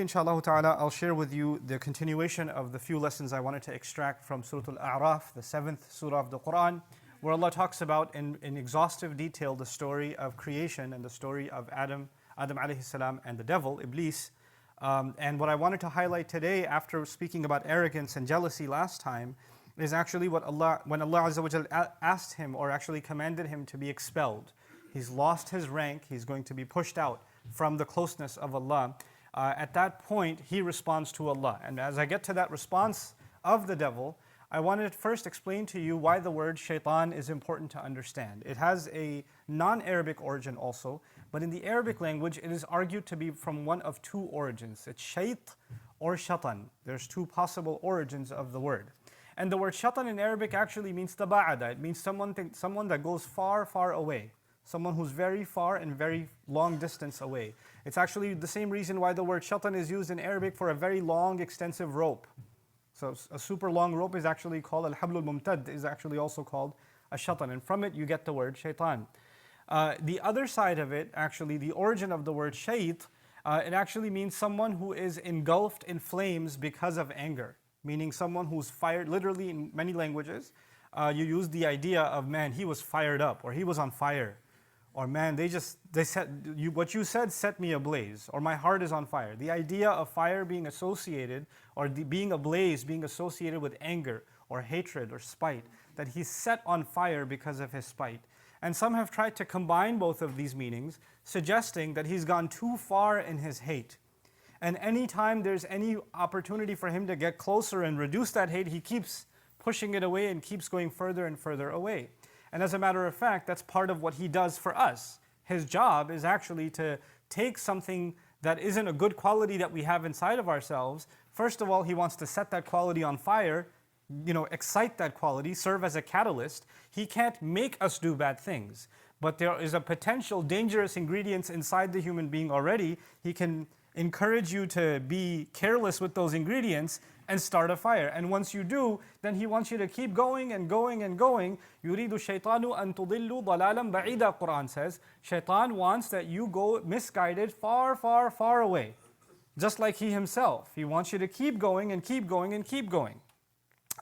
Inshallah ta'ala, I'll share with you the continuation of the few lessons I wanted to extract from Surah Al-A'raf, the 7th surah of the Quran, where Allah talks about in exhaustive detail the story of creation and the story of Adam alayhi salam, and the devil, Iblis. And what I wanted to highlight today, after speaking about arrogance and jealousy last time, is actually when Allah Azza wa Jal asked him, or actually commanded him to be expelled. He's lost his rank, he's going to be pushed out from the closeness of Allah. At that point, he responds to Allah. And as I get to that response of the devil, I wanted to first explain to you why the word shaitan is important to understand. It has a non-Arabic origin also, but in the Arabic language, it is argued to be from one of two origins. It's shait or shatan. There's two possible origins of the word. And the word shatan in Arabic actually means taba'ada. It means someone that goes far, far away. Someone who's very far and very long distance away. It's actually the same reason why the word shatan is used in Arabic for a very long, extensive rope. So a super long rope is actually called al-hablul mumtad, is actually also called a shatan. And from it you get the word shaitan. The other side of it, actually, the origin of the word shait, it actually means someone who is engulfed in flames because of anger. Meaning someone who's fired, literally in many languages, you use the idea of, man, he was fired up, or he was on fire. Or man, they said, what you said set me ablaze, or my heart is on fire. The idea of fire being associated, or being ablaze, being associated with anger, or hatred, or spite, that he's set on fire because of his spite. And some have tried to combine both of these meanings, suggesting that he's gone too far in his hate. And anytime there's any opportunity for him to get closer and reduce that hate, he keeps pushing it away and keeps going further and further away. And as a matter of fact, that's part of what he does for us. His job is actually to take something that isn't a good quality that we have inside of ourselves. First of all, he wants to set that quality on fire, excite that quality, serve as a catalyst. He can't make us do bad things, but there is a potential dangerous ingredients inside the human being already. He can encourage you to be careless with those ingredients and start a fire. And once you do, then he wants you to keep going and going and going. يُرِيدُ الشَّيْطَانُ أَن تُضِلُّوا ضَلَالًا بَعِيدًا, Quran says. Shaitan wants that you go misguided far, far, far away. Just like he himself. He wants you to keep going and keep going and keep going.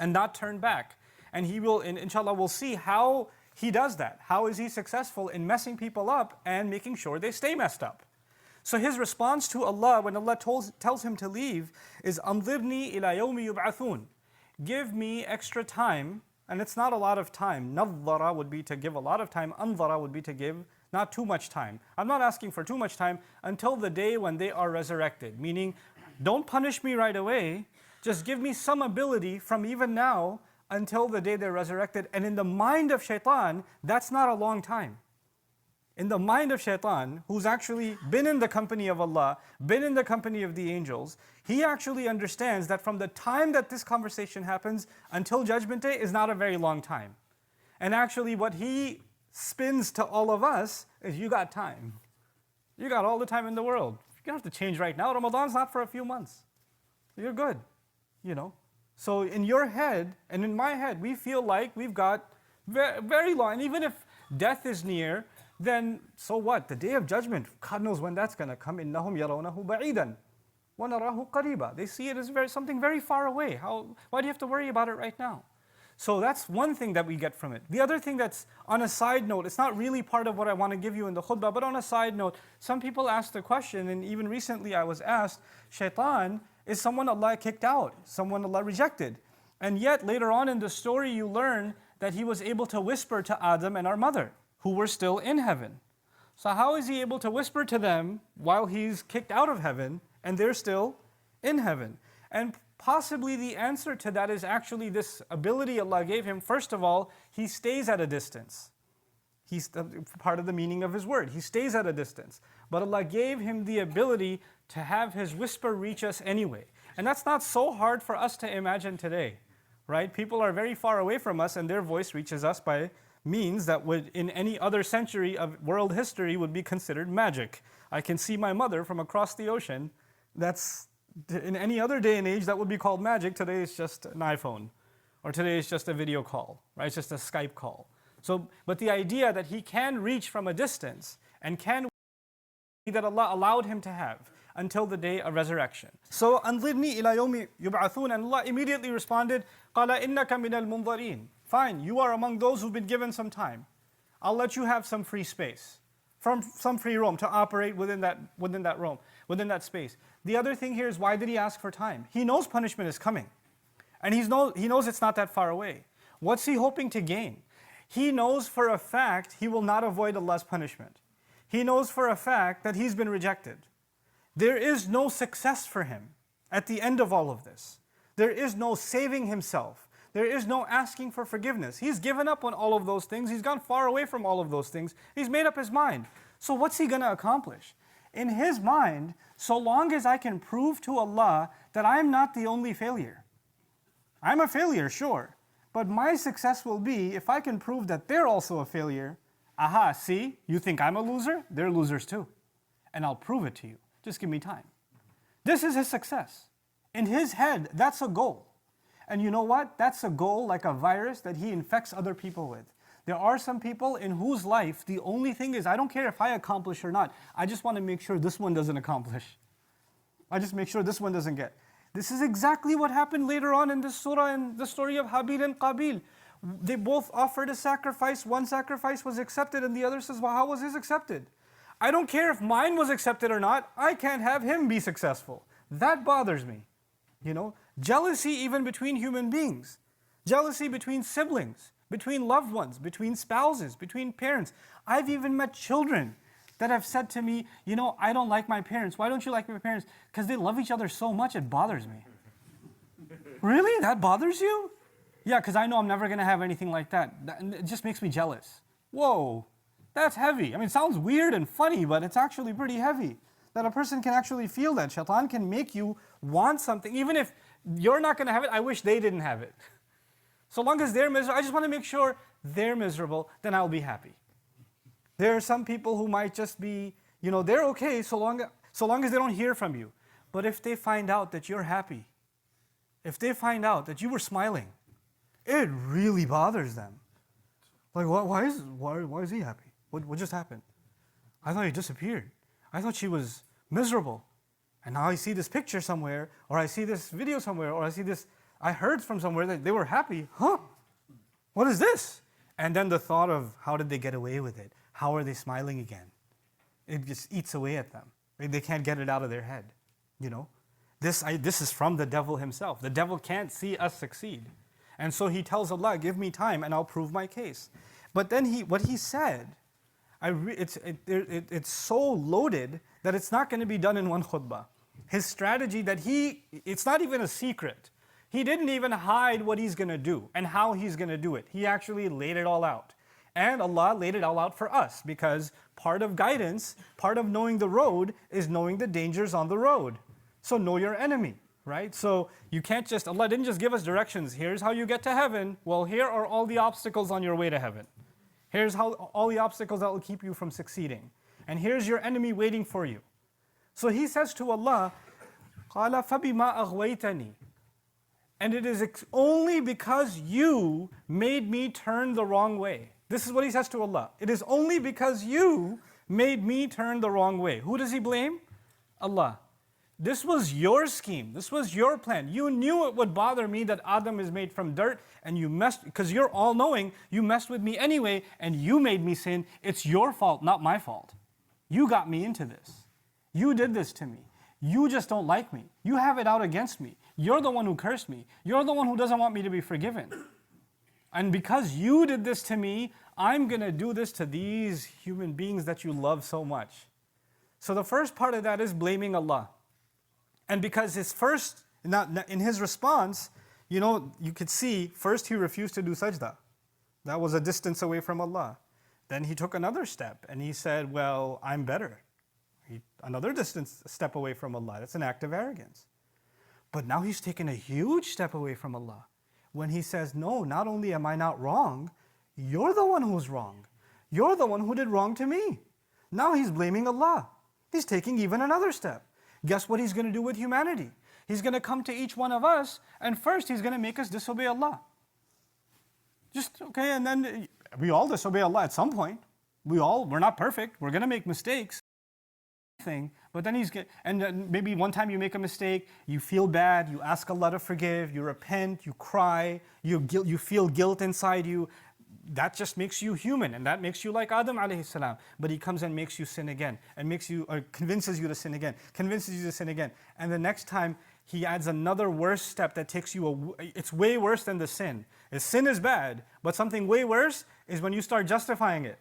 And not turn back. And he will, inshallah, we'll see how he does that. How is he successful in messing people up and making sure they stay messed up? So his response to Allah, when Allah tells him to leave, is أَنظِرْنِي إِلَى يَوْمِ يُبْعَثُونَ. Give me extra time, and it's not a lot of time. نَظَّرَ would be to give a lot of time, أَنظَرَ would be to give not too much time. I'm not asking for too much time until the day when they are resurrected. Meaning, don't punish me right away, just give me some ability from even now until the day they're resurrected. And in the mind of shaitan, that's not a long time. In the mind of shaitan, who's actually been in the company of Allah, been in the company of the angels, he actually understands that from the time that this conversation happens until Judgment Day is not a very long time. And actually what he spins to all of us is, you got time. You got all the time in the world. You don't have to change right now. Ramadan's not for a few months. You're good, So in your head and in my head, we feel like we've got very long. And even if death is near, then so what? The day of judgment, God knows when that's going to come. إِنَّهُمْ يَرَوْنَهُ بَعِيدًا وَنَرَاهُ قَرِيبًا. They see it as something very far away. Why do you have to worry about it right now? So that's one thing that we get from it. The other thing that's on a side note, it's not really part of what I want to give you in the khutbah, but on a side note, some people ask the question, and even recently I was asked, Shaitan is someone Allah kicked out, someone Allah rejected. And yet later on in the story you learn that he was able to whisper to Adam and our mother, who were still in heaven. So how is he able to whisper to them while he's kicked out of heaven and they're still in heaven? And possibly the answer to that is actually this ability Allah gave him. First of all, he stays at a distance. He's part of the meaning of his word. He stays at a distance. But Allah gave him the ability to have his whisper reach us anyway. And that's not so hard for us to imagine today, right? People are very far away from us and their voice reaches us by means that would, in any other century of world history, would be considered magic. I can see my mother from across the ocean. That's, in any other day and age, that would be called magic. Today it's just an iPhone. Or today it's just a video call, right? It's just a Skype call. So, but the idea that he can reach from a distance and can that Allah allowed him to have. until the day of resurrection. So, أَنظِرْنِي إِلَى يَوْمِ يُبْعَثُونَ, and Allah immediately responded, قَالَ إِنَّكَ مِنَ الْمُنظَرِينَ. Fine, you are among those who've been given some time. I'll let you have some free space, from some free roam to operate within that space. The other thing here is, why did he ask for time? He knows punishment is coming, and he knows it's not that far away. What's he hoping to gain? He knows for a fact he will not avoid Allah's punishment. He knows for a fact that he's been rejected. There is no success for him at the end of all of this. There is no saving himself. There is no asking for forgiveness. He's given up on all of those things. He's gone far away from all of those things. He's made up his mind. So what's he going to accomplish? In his mind, so long as I can prove to Allah that I'm not the only failure. I'm a failure, sure. But my success will be if I can prove that they're also a failure. Aha, see, you think I'm a loser? They're losers too. And I'll prove it to you. Just give me time. This is his success. In his head, that's a goal. And you know what? That's a goal like a virus that he infects other people with. There are some people in whose life the only thing is, I don't care if I accomplish or not. I just want to make sure this one doesn't accomplish. I just make sure this one doesn't get. This is exactly what happened later on in this surah, in the story of Habil and Qabil. They both offered a sacrifice. One sacrifice was accepted and the other says, well, how was his accepted? I don't care if mine was accepted or not. I can't have him be successful. That bothers me. You know, jealousy even between human beings. Jealousy between siblings, between loved ones, between spouses, between parents. I've even met children that have said to me, you know, I don't like my parents. Why don't you like my parents? Because they love each other so much, it bothers me. Really? That bothers you? Yeah, because I know I'm never going to have anything like that. It just makes me jealous. Whoa, that's heavy. I mean, it sounds weird and funny, but it's actually pretty heavy. That a person can actually feel that. Shaitan can make you want something. Even if you're not going to have it, I wish they didn't have it. So long as they're miserable, I just want to make sure they're miserable, then I'll be happy. There are some people who might just be, you know, they're okay so long as they don't hear from you. But if they find out that you're happy, if they find out that you were smiling, it really bothers them. Like, why is he happy? What just happened? I thought he disappeared. I thought she was miserable. And now I see this picture somewhere, or I see this video somewhere, or I heard from somewhere that they were happy. Huh? What is this? And then the thought of, how did they get away with it? How are they smiling again? It just eats away at them. They can't get it out of their head. You know? This is from the devil himself. The devil can't see us succeed. And so he tells Allah, give me time and I'll prove my case. But then what he said, it's so loaded that it's not going to be done in one khutbah. His strategy it's not even a secret. He didn't even hide what he's going to do and how he's going to do it. He actually laid it all out. And Allah laid it all out for us, because part of guidance, part of knowing the road is knowing the dangers on the road. So know your enemy, right? So you can't Allah didn't just give us directions. Here's how you get to heaven. Well, here are all the obstacles on your way to heaven. Here's all the obstacles that will keep you from succeeding. And here's your enemy waiting for you. So he says to Allah, قَالَ فَبِمَا أَغْوَيْتَنِي. And it is only because you made me turn the wrong way. This is what he says to Allah. It is only because you made me turn the wrong way. Who does he blame? Allah. This was your scheme. This was your plan. You knew it would bother me that Adam is made from dirt, and you messed, because you're all-knowing, you messed with me anyway, and you made me sin. It's your fault, not my fault. You got me into this. You did this to me. You just don't like me. You have it out against me. You're the one who cursed me. You're the one who doesn't want me to be forgiven. And because you did this to me, I'm going to do this to these human beings that you love so much. So the first part of that is blaming Allah. And because in his response, you know, you could see, first he refused to do sajda. That was a distance away from Allah. Then he took another step and he said, well, I'm better. Another step away from Allah. That's an act of arrogance. But now he's taken a huge step away from Allah. When he says, no, not only am I not wrong, you're the one who's wrong. You're the one who did wrong to me. Now he's blaming Allah. He's taking even another step. Guess what he's going to do with humanity? He's going to come to each one of us, and first he's going to make us disobey Allah. And then we all disobey Allah at some point. We're not perfect. We're going to make mistakes. thing, but then maybe one time you make a mistake, you feel bad, you ask Allah to forgive, you repent, you cry, you feel guilt inside you. That just makes you human, and that makes you like Adam alayhi salam. But he comes and makes you sin again, and convinces you to sin again, convinces you to sin again. And the next time, he adds another worse step that takes you, it's way worse than the sin. Sin is bad, but something way worse is when you start justifying it.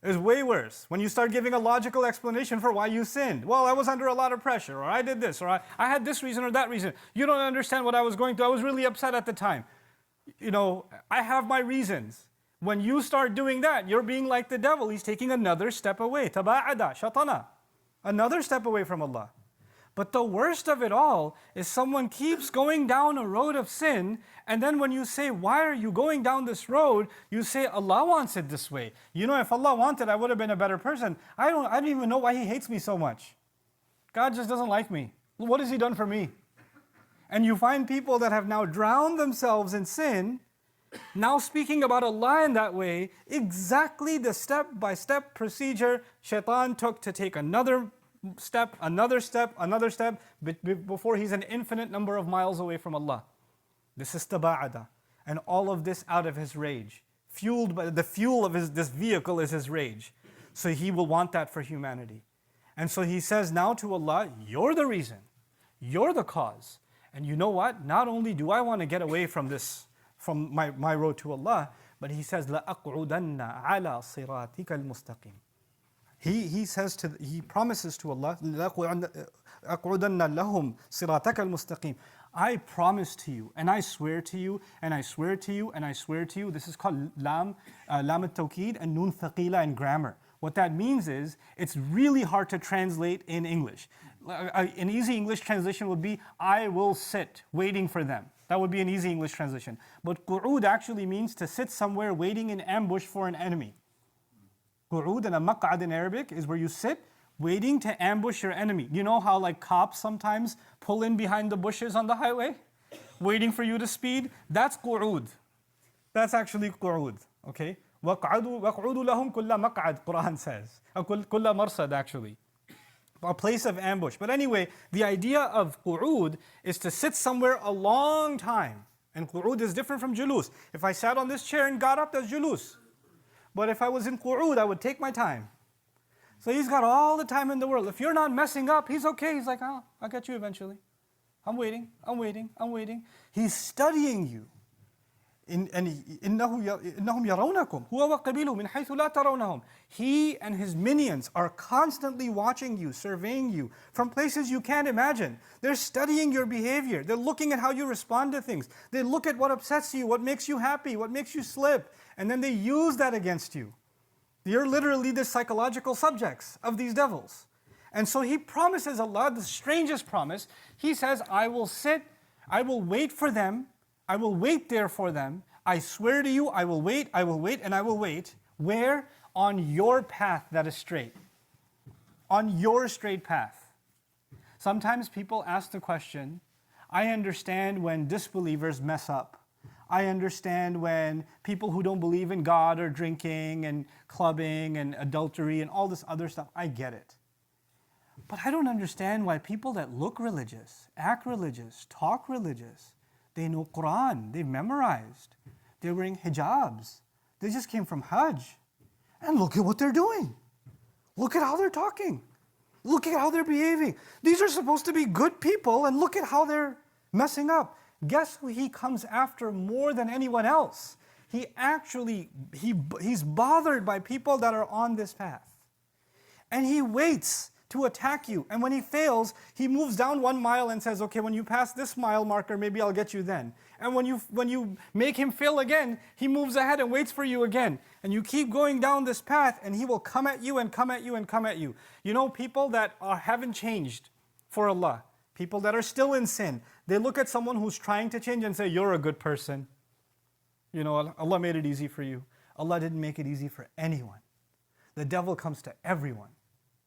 It's way worse when you start giving a logical explanation for why you sinned. Well, I was under a lot of pressure, or I did this, or I had this reason or that reason. You don't understand what I was going through. I was really upset at the time. I have my reasons. When you start doing that, you're being like the devil. He's taking another step away. Taba'ada, shatana. Another step away from Allah. But the worst of it all is someone keeps going down a road of sin, and then when you say, why are you going down this road? You say, Allah wants it this way. If Allah wanted, I would have been a better person. I don't even know why He hates me so much. God just doesn't like me. What has He done for me? And you find people that have now drowned themselves in sin, now speaking about Allah in that way, exactly the step-by-step procedure Shaitan took to take another step, before he's an infinite number of miles away from Allah. This is taba'ada. And all of this out of his rage. Fueled by the fuel of this vehicle is his rage. So he will want that for humanity. And so he says now to Allah, you're the reason. You're the cause. And you know what? Not only do I want to get away from this, from my road to Allah, but he says, لَأَقْعُدَنَّ عَلَى صِرَاطِكَ الْمُسْتَقِيمِ. He promises to Allah, لَأَقْعُدَنَّ لَهُمْ صِرَاطَكَ الْمُسْتَقِيمِ. I promise to you, and I swear to you, and I swear to you, and I swear to you. This is called lam al-tawqeed and nun thaqila in grammar. What that means is, it's really hard to translate in English. An easy English translation would be, I will sit waiting for them. That would be an easy English translation. But qu'ud actually means to sit somewhere waiting in ambush for an enemy. Qu'ud and a maq'ad in Arabic is where you sit waiting to ambush your enemy. You know how cops sometimes pull in behind the bushes on the highway, waiting for you to speed? That's qu'ud. That's actually qu'ud, okay? وَقْعُدُوا لَهُمْ كُلَّ مَقْعَدْ, Quran says. كُلَّ مَرْصَدْ actually. A place of ambush. But anyway, the idea of qu'ud is to sit somewhere a long time. And qu'ud is different from julus. If I sat on this chair and got up, that's julus. But if I was in qu'ud, I would take my time. So he's got all the time in the world. If you're not messing up, he's okay. He's like, oh, I'll get you eventually. I'm waiting. He's studying you. إِنَّهُمْ يَرَوْنَكُمْ هُوَ وَقَبِيلُهُ مِنْ حَيْثُ لَا تَرَوْنَهُمْ. He and his minions are constantly watching you, surveying you from places you can't imagine. They're studying your behavior. They're looking at how you respond to things. They look at what upsets you, what makes you happy, what makes you slip, and then they use that against you. You're literally the psychological subjects of these devils. And so he promises Allah the strangest promise. He says, I will sit, I will wait for them, I will wait there for them. I swear to you, I will wait, and I will wait. Where? On your path that is straight. On your straight path. Sometimes people ask the question, I understand when disbelievers mess up. I understand when people who don't believe in God are drinking and clubbing and adultery and all this other stuff. I get it. But I don't understand why people that look religious, act religious, talk religious, they know Quran, they've memorized, they're wearing hijabs, they just came from Hajj, and look at what they're doing. Look at how they're talking. Look at how they're behaving. These are supposed to be good people, and look at how they're messing up. Guess who he comes after more than anyone else? He's bothered by people that are on this path. And he waits to attack you. And when he fails, he moves down 1 mile and says, okay, when you pass this mile marker, maybe I'll get you then. And when you make him fail again, he moves ahead and waits for you again. And you keep going down this path, and he will come at you and come at you and come at you. You know, people that haven't changed for Allah, people that are still in sin, they look at someone who's trying to change and say, you're a good person. You know, Allah made it easy for you. Allah didn't make it easy for anyone. The devil comes to everyone.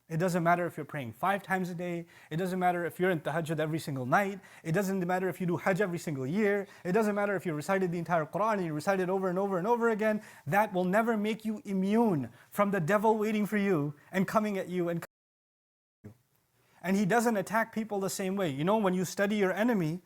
It doesn't matter if you're praying 5 times a day. It doesn't matter if you're in tahajjud every single night. It doesn't matter if you do hajj every single year. It doesn't matter if you recited the entire Quran and you recite it over and over and over again. That will never make you immune from the devil waiting for you and coming at you and coming at you. And He doesn't attack people the same way. When you study your enemy,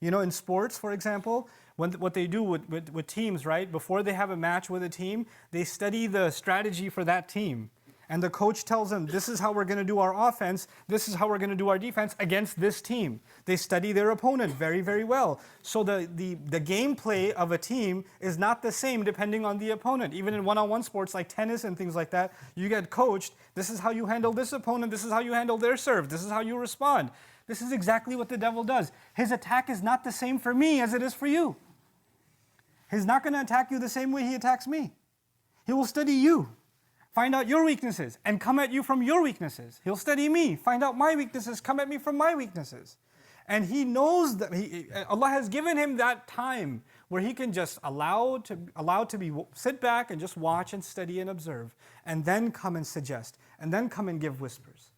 in sports, for example, what they do with teams, right? Before they have a match with a team, they study the strategy for that team. And the coach tells them, this is how we're going to do our offense, this is how we're going to do our defense against this team. They study their opponent very, very well. So the gameplay of a team is not the same depending on the opponent. Even in one-on-one sports like tennis and things like that, you get coached, this is how you handle this opponent, this is how you handle their serve, this is how you respond. This is exactly what the devil does. His attack is not the same for me as it is for you. He's not going to attack you the same way he attacks me. He will study you. Find out your weaknesses and come at you from your weaknesses. He'll study me, find out my weaknesses, come at me from my weaknesses. And he knows that Allah has given him that time where he can just sit back and just watch and study and observe, and then come and suggest, and then come and give whispers.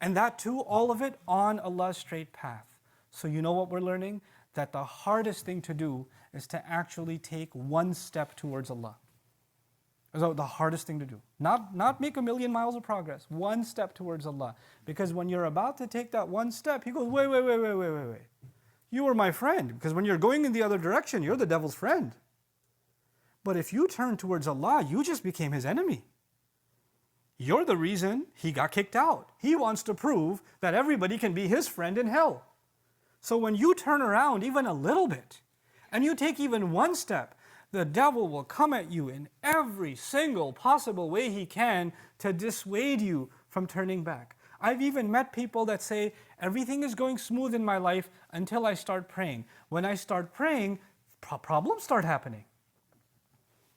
And that too, all of it on Allah's straight path. So you know what we're learning? That the hardest thing to do is to actually take one step towards Allah. So the hardest thing to do. Not make 1,000,000 miles of progress. One step towards Allah. Because when you're about to take that one step, He goes, wait. You were my friend. Because when you're going in the other direction, you're the devil's friend. But if you turn towards Allah, you just became His enemy. You're the reason He got kicked out. He wants to prove that everybody can be His friend in hell. So when you turn around even a little bit, and you take even one step, the devil will come at you in every single possible way he can to dissuade you from turning back. I've even met people that say, everything is going smooth in my life until I start praying. When I start praying, problems start happening.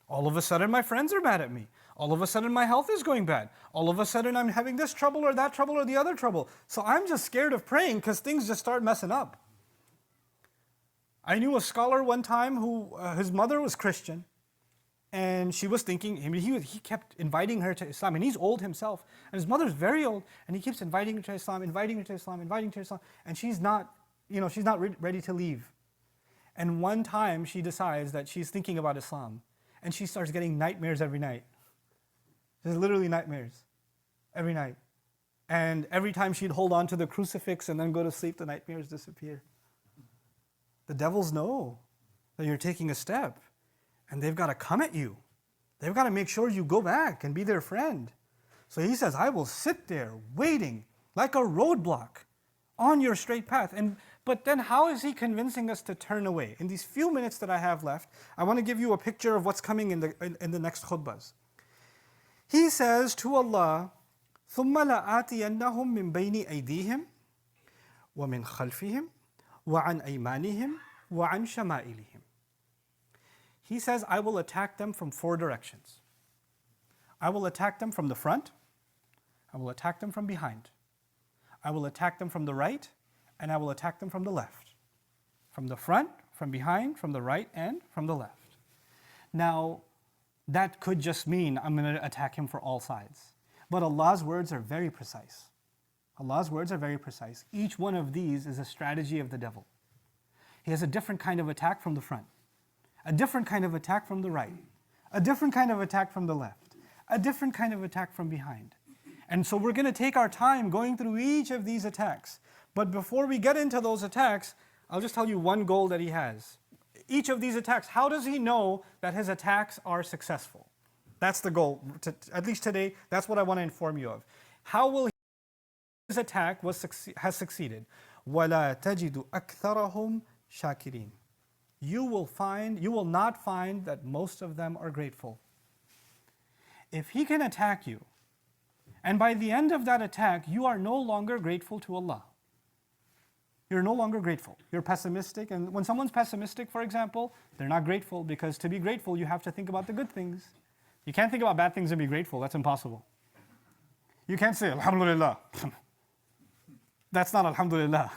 All of a sudden my friends are mad at me. All of a sudden my health is going bad. All of a sudden I'm having this trouble or that trouble or the other trouble. So I'm just scared of praying because things just start messing up. I knew a scholar one time who, his mother was Christian, and she was thinking, he kept inviting her to Islam, and he's old himself, and his mother's very old, and he keeps inviting her to Islam, and she's not ready to leave. And one time she decides that she's thinking about Islam, and she starts getting nightmares every night. There's literally nightmares every night. And every time she'd hold on to the crucifix and then go to sleep, the nightmares disappear. The devils know that you're taking a step, and they've got to come at you. They've got to make sure you go back and be their friend. So he says, I will sit there waiting like a roadblock on your straight path. But then how is he convincing us to turn away? In these few minutes that I have left, I want to give you a picture of what's coming in the next khutbahs. He says to Allah, ثُمَّ لَآتِيَنَّهُمْ مِنْ بَيْنِ أَيْدِيهِمْ وَمِنْ خَلْفِهِمْ وَعَنْ أَيْمَانِهِمْ وَعَنْ شَمَائِلِهِمْ. He says, I will attack them from 4 directions. I will attack them from the front, I will attack them from behind, I will attack them from the right, and I will attack them from the left. From the front, from behind, from the right, and from the left. Now, that could just mean I'm going to attack him for all sides. But Allah's words are very precise. Allah's words are very precise. Each one of these is a strategy of the devil. He has a different kind of attack from the front, a different kind of attack from the right, a different kind of attack from the left, a different kind of attack from behind. And so we're going to take our time going through each of these attacks. But before we get into those attacks, I'll just tell you one goal that he has. Each of these attacks, how does he know that his attacks are successful? That's the goal. At least today, that's what I want to inform you of. How will his attack has succeeded? وَلَا تَجِدُ أَكْثَرَهُمْ شَاكِرِينَ. You will not find that most of them are grateful. If he can attack you, and by the end of that attack, you are no longer grateful to Allah. You're no longer grateful. You're pessimistic, and when someone's pessimistic, for example, they're not grateful, because to be grateful, you have to think about the good things. You can't think about bad things and be grateful. That's impossible. You can't say, Alhamdulillah. That's not Alhamdulillah.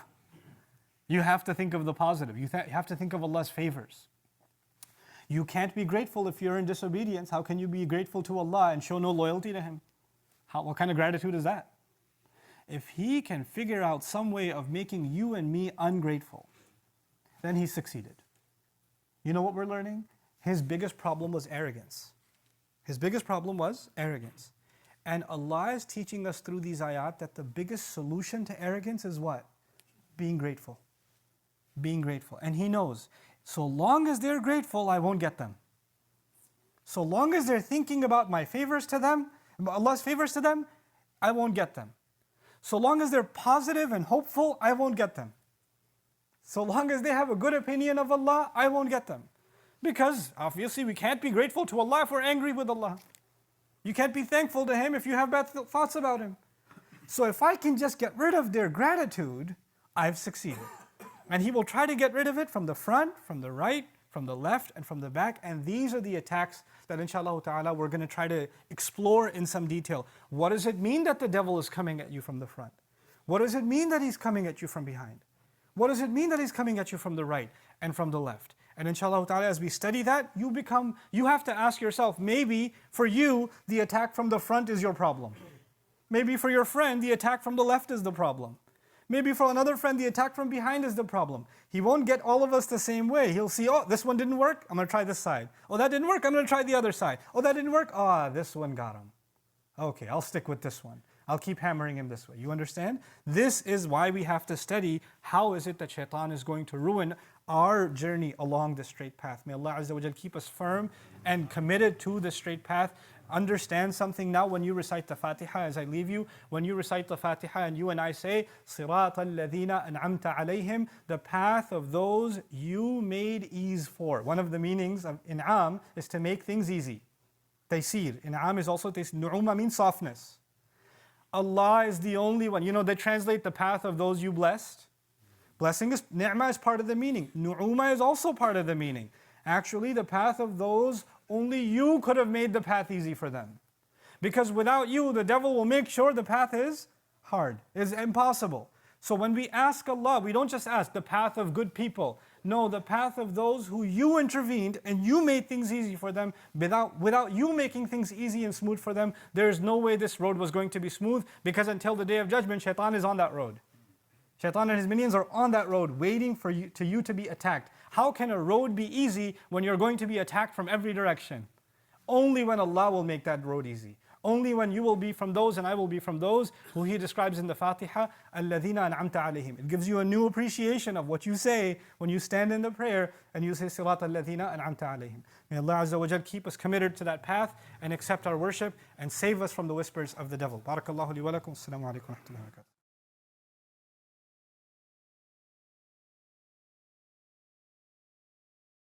You have to think of the positive. You have to think of Allah's favors. You can't be grateful if you're in disobedience. How can you be grateful to Allah and show no loyalty to Him? What kind of gratitude is that? If He can figure out some way of making you and me ungrateful, then He's succeeded. You know what we're learning? His biggest problem was arrogance. His biggest problem was arrogance. And Allah is teaching us through these ayat that the biggest solution to arrogance is what? Being grateful. Being grateful. And He knows, so long as they're grateful, I won't get them. So long as they're thinking about my favors to them, Allah's favors to them, I won't get them. So long as they're positive and hopeful, I won't get them. So long as they have a good opinion of Allah, I won't get them. Because obviously we can't be grateful to Allah if we're angry with Allah. You can't be thankful to Him if you have bad thoughts about Him. So if I can just get rid of their gratitude, I've succeeded. And He will try to get rid of it from the front, from the right, from the left, and from the back. And these are the attacks that inshallah ta'ala we're going to try to explore in some detail. What does it mean that the devil is coming at you from the front? What does it mean that he's coming at you from behind? What does it mean that he's coming at you from the right and from the left? And inshallah ta'ala, as we study that, you have to ask yourself, maybe for you, the attack from the front is your problem. Maybe for your friend, the attack from the left is the problem. Maybe for another friend, the attack from behind is the problem. He won't get all of us the same way. He'll see, oh, this one didn't work, I'm going to try this side. Oh, that didn't work, I'm going to try the other side. Oh, that didn't work, this one got him. Okay, I'll stick with this one. I'll keep hammering him this way. You understand? This is why we have to study how is it that Shaitan is going to ruin our journey along the straight path. May Allah Azza wa Jal keep us firm and committed to the straight path. Understand something now when you recite the Fatiha, as I leave you, when you recite the Fatiha and you and I say, صِرَاطَ الَّذِينَ أَنْعَمْتَ عَلَيْهِمْ, the path of those you made ease for. One of the meanings of in'am is to make things easy. Taysir. In'am is also taysir. Nu'uma means softness. Allah is the only one. You know, they translate the path of those you blessed. Blessing is, ni'mah is part of the meaning. Nu'uma is also part of the meaning. Actually, the path of those, only you could have made the path easy for them. Because without you, the devil will make sure the path is hard, is impossible. So when we ask Allah, we don't just ask the path of good people. No, the path of those who you intervened and you made things easy for them. Without you making things easy and smooth for them, there is no way this road was going to be smooth, because until the Day of Judgment, Shaitan is on that road. Shaitan and his minions are on that road waiting for you to be attacked. How can a road be easy when you're going to be attacked from every direction? Only when Allah will make that road easy. Only when you will be from those and I will be from those who He describes in the Fatiha, الَّذِينَ أَنْعَمْتَ عَلَيْهِمْ. It gives you a new appreciation of what you say when you stand in the prayer and you say صِرَاطَ الَّذِينَ أَنْعَمْتَ عَلَيْهِمْ. May Allah Azza wa Jal keep us committed to that path and accept our worship and save us from the whispers of the devil. Barakallahu li wa lakum. Assalamu alaikum wa rahmatullahi wa barakatuh.